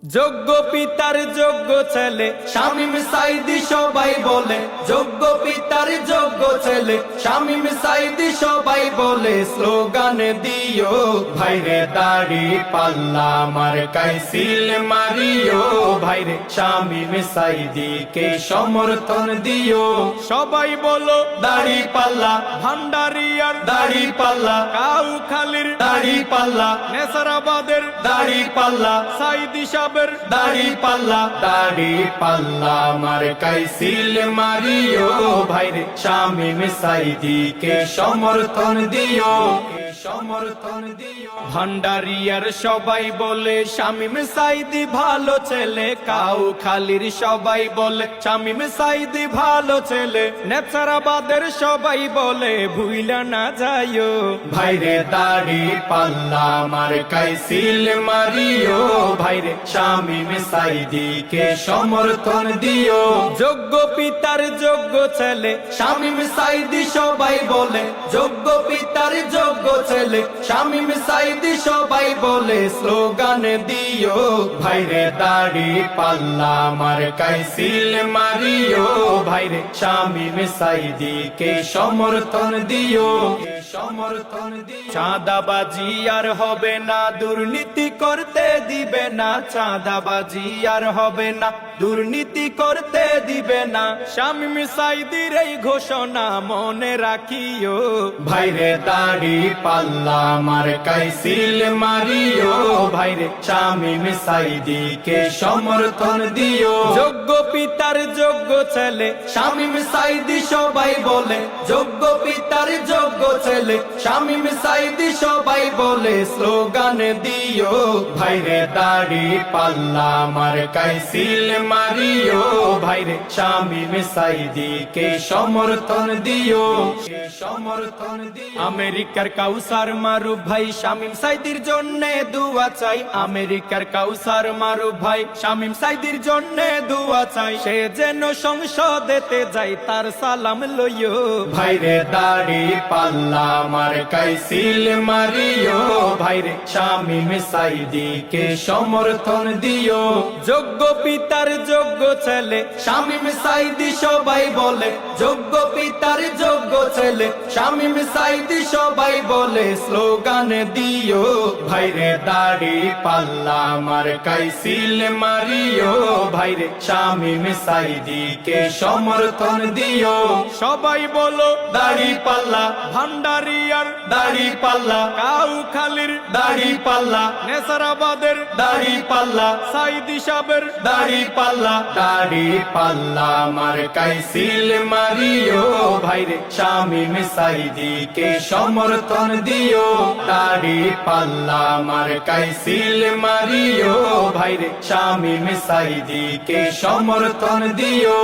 যোগ্য পিতার যোগ্য ছেলে শামীম সাঈদী সবাই বলে, যোগ্য পিতার যোগ্য ছেলে শামীম সাঈদী সবাই বলে। স্লোগান দিও ভাইরে দাড়ি পাল্লা মার্কায় সিল মারিও, ভাইরে শামীম সাঈদীকে সমর্থন দিও। সবাই বলো দাড়ি পাল্লা, ভান্ডারিয়ার দাড়ি পাল্লা, কাউখালীর দাড়ি পাল্লা, নেসারাবাদের দাড়ি পাল্লা, সাঈদী সাহেবের দাড়ি পাল্লা। দাড়ি পাল্লা মার্কায় সিল মারিও, ভাইরে শামীম সাঈদীকে সমর্থন দিও, সমর্থন দিও। ভান্ডারিয়ার সবাই বলে শামীম সাঈদী ভালো ছেলে, কাউখালীর সবাই বলে শামীম সাঈদী ভালো ছেলে, নেসারাবাদের সবাই বলে ভুইলা না যাইও, ভাইরে দাড়ি পাল্লা মার্কায় সিল মারিও, ভাইরে শামীম সাঈদীকে সমর্থন দিও। যোগ্য পিতার যোগ্য ছেলে শামীম সাঈদী সবাই বলে, যোগ্য পিতার যোগ্য ছেলে শামীম সাঈদী সবাই বলে। স্লোগান দিও ভাইরে দাড়ি পাল্লা মার্কায় সিল মারিও, ভাইরে শামীম সাঈদীকে সমর্থন দিও, সমর্থন দিও। চাঁদাবাজি আর হবে না, দুর্নীতি করতে দিবে না, চাঁদাবাজি আর হবে না, দুর্নীতি করতে দিবে না। শামীম সাঈদীর এই ঘোষণা মনে রাখিও, ভাইরে দাড়ি পাল্লা মার্কায় সিল মারিও, ভাইরে শামীম সাঈদীকে সমর্থন দিও। যোগ্য পিতার যোগ্য ছেলে শামীম সাঈদী সবাই বলে, যোগ্য পিতার যোগ্য ছেলে শামীম সাঈদী সবাই বলে। স্লোগান দিও ভাইরে দাড়ি পাল্লা মার্কায় সিল মারিও, ভাইরে শামীম সাঈদীকে সমর্থন দিও, সমর্থন দিও। আমেরিকার কাউসার মারুফ ভাই শামীম সাঈদীর জন্য দোয়া চাই, আমেরিকার কাউসার মারুফ ভাই শামীম সাঈদীর জন্য দোয়া চাই। সে যেন সংসদেতে যায় তার সালাম লইও, ভাইরে দাড়ি পাল্লা মার্কায় সিল মারিও, ভাইরে শামীম সাঈদীকে সমর্থন দিও। যোগ্য পিতার যোগ্য ছেলে শামীম সাঈদী সবাই বলে, যোগ্য পিতার যোগ্য ছেলে শামীম সাঈদী সবাই বলে। স্লোগান দিও ভাইরে দাড়ি পাল্লা মার্কায় সিল মারিও, ভাইরে শামীম সাঈদীকে সমর্থন দিও। সবাই বলো দাড়ি পাল্লা, ভান্ডারিয়ার দাড়ি পাল্লা, কাউখালীর দাড়ি পাল্লা, নেসারাবাদের দাড়ি পাল্লা, সাঈদী সাহেবের দাড়ি পাল্লা। দাড়ি পাল্লা মার্কায় সিল মারিও, ভাইরে শামীম সাঈদীকে সমর্থন দিও। দাড়ি পাল্লা মার্কায় সিল মারিও, ভাইরে শামীম সাঈদীকে সমর্থন দিও।